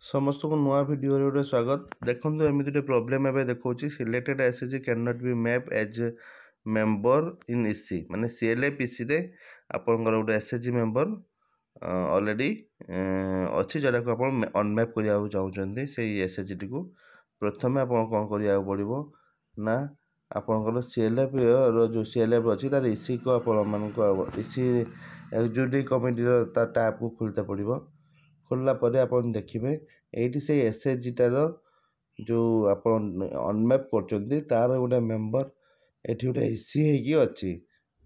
समस्त को नुआ वीडियो रे स्वागत। देखो एमती गोटे प्रोब्लेम एवं देखा selected SHG can not be map as member in इसी माने सीएलएफ इसी रे आपनकर गोटे एसएचजी मेंबर ऑलरेडी अच्छी जरा को आप अनमैप करिया चाहते से एसएचजी को प्रथम आप कौन करिया पड़ो ना आपनकर सीएलएफ रो जो सीएलएफ अच्छी तार इसी को आप इसी एग्जीक्यूटिव कमिटी ता टैब को खोलते पड़ो। खोलला पर आप देखिए ये से एसएचजीटार जो आप अनमैप कर तार गोटे मेंबर ये गोटे इसी होगी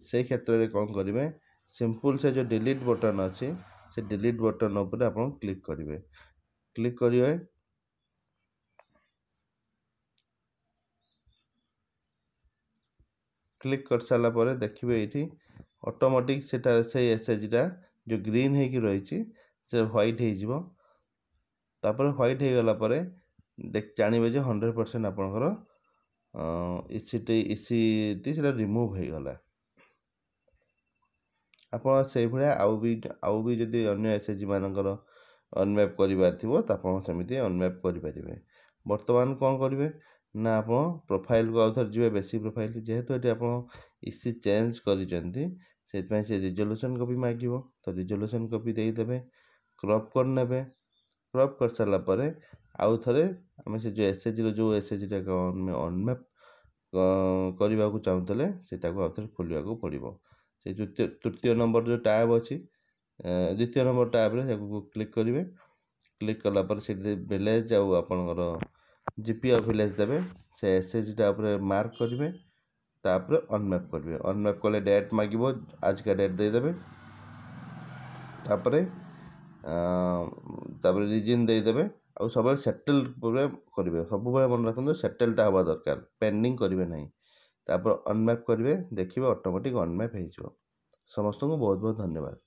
से क्षेत्र में कौन करेंगे सिंपल से जो डिलीट बटन अच्छी से डिलीट बटन उपर आप क्लिक करेंगे। क्लिक करेंगे क्लिक कर सारा पर देखिए ये ऑटोमेटिक से एसएचजीटा जो ग्रीन हो रही से व्हाइट होपर व्हाइट हो गला जानवे जो 100% आपंकर इसी रिमूव हो गला। आप से भाया आउ भी जदि अन्य एसएचजी मानकर अनमैप करमती अनमैप करें। बर्तमान कौन करेंगे ना आप प्रोफाइल को आउथर जी बेसिक प्रोफाइल जेहेतु ये आप इसी चेंज कर से रिजोल्यूशन कॉपी मांगो तो रिजोल्यूशन कॉपी देदेवे क्रॉप कर ने क्रॉप कर सारापर आउ थे आम से जो एसएचजी जो एसएचजी अनमैप करने को चाहूले से आउ थे खोलिया पड़ो। से तृतीय नंबर जो टैब अच्छी द्वितीय नंबर टैब रे क्लिक करेंगे। क्लिक कलापर से विलेज आपणकर जीपी ऑफ विलेज देवे से एसएचजीटा मार्क करेंगे तापर अनमैप करेंगे। अनमैप कले डेट मांगो आज का डेट देदेवे तापर रीजन देदेवे आ सब सेटल करेंगे। सब मन रखते सेटलटा हवा दरकार पेंडिंग करेंगे ना तापर अनमैप करेंगे देखिए ऑटोमेटिक अनमैप हो। समस्त को बहुत बहुत धन्यवाद।